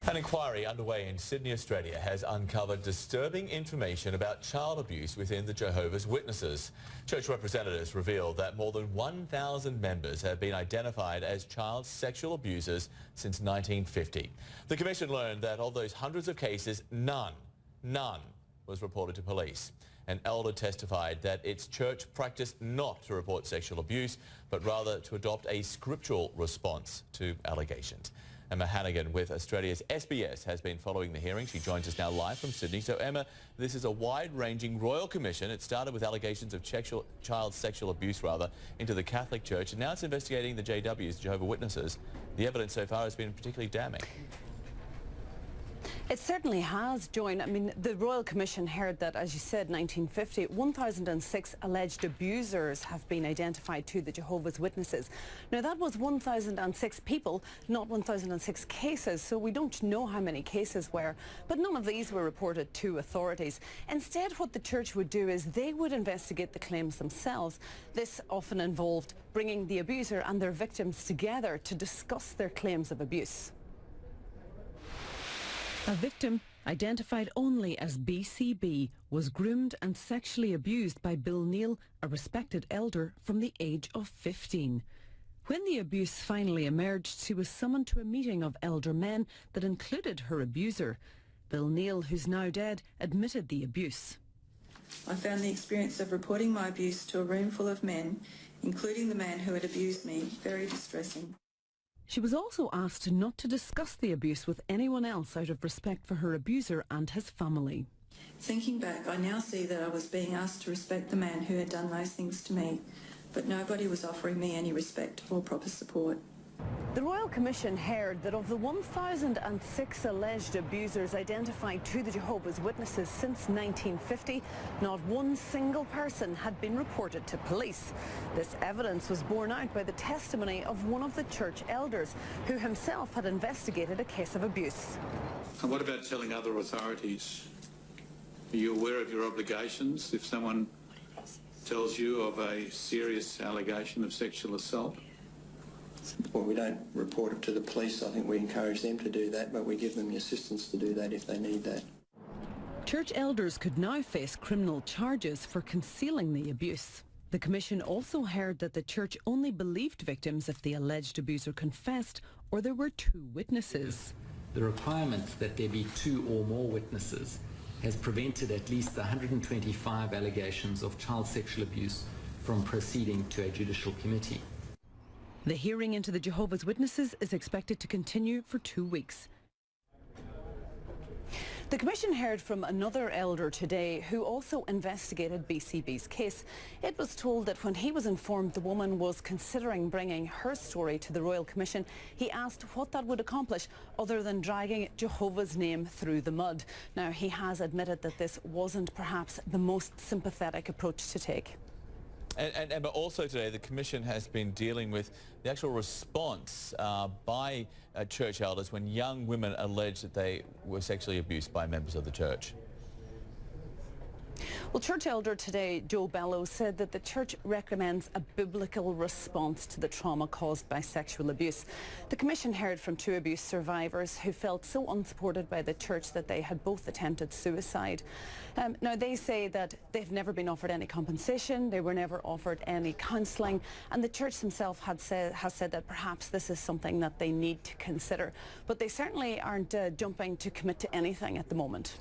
An inquiry underway in Sydney, Australia has uncovered disturbing information about child abuse within the Jehovah's Witnesses. Church representatives revealed that more than 1,000 members have been identified as child sexual abusers since 1950. The Commission learned that of those hundreds of cases, none was reported to police. An elder testified that its church practiced not to report sexual abuse, but rather to adopt a scriptural response to allegations. Emma Hannigan with Australia's SBS has been following the hearing. She joins us now live from Sydney. So Emma, this is a wide-ranging royal commission. It started with allegations of child sexual abuse into the Catholic Church, and now it's investigating the JWs, Jehovah's Witnesses. The evidence so far has been particularly damning. It certainly has, Joan. I mean, the Royal Commission heard that, as you said, 1950, 1,006 alleged abusers have been identified to the Jehovah's Witnesses. Now, that was 1,006 people, not 1,006 cases, so we don't know how many cases were, but none of these were reported to authorities. Instead, what the church would do is they would investigate the claims themselves. This often involved bringing the abuser and their victims together to discuss their claims of abuse. A victim, identified only as BCB, was groomed and sexually abused by Bill Neal, a respected elder, from the age of 15. When the abuse finally emerged, she was summoned to a meeting of elder men that included her abuser. Bill Neal, who's now dead, admitted the abuse. I found the experience of reporting my abuse to a room full of men, including the man who had abused me, very distressing. She was also asked not to discuss the abuse with anyone else out of respect for her abuser and his family. Thinking back, I now see that I was being asked to respect the man who had done those things to me, but nobody was offering me any respect or proper support. The Royal Commission heard that of the 1,006 alleged abusers identified to the Jehovah's Witnesses since 1950, not one single person had been reported to police. This evidence was borne out by the testimony of one of the church elders, who himself had investigated a case of abuse. And what about telling other authorities? Are you aware of your obligations if someone tells you of a serious allegation of sexual assault? Well, we don't report it to the police. I think we encourage them to do that, but we give them the assistance to do that if they need that. Church elders could now face criminal charges for concealing the abuse. The Commission also heard that the church only believed victims if the alleged abuser confessed or there were two witnesses. The requirement that there be two or more witnesses has prevented at least 125 allegations of child sexual abuse from proceeding to a judicial committee. The hearing into the Jehovah's Witnesses is expected to continue for 2 weeks. The Commission heard from another elder today who also investigated BCB's case. It was told that when he was informed the woman was considering bringing her story to the Royal Commission, he asked what that would accomplish other than dragging Jehovah's name through the mud. Now, he has admitted that this wasn't perhaps the most sympathetic approach to take. And but also today, the Commission has been dealing with the actual response by church elders when young women allege that they were sexually abused by members of the church. Well, church elder today, Joe Bellow, said that the church recommends a biblical response to the trauma caused by sexual abuse. The Commission heard from two abuse survivors who felt so unsupported by the church that they had both attempted suicide. Now, they say that they've never been offered any compensation, they were never offered any counselling, and the church themselves has said that perhaps this is something that they need to consider. But they certainly aren't jumping to commit to anything at the moment.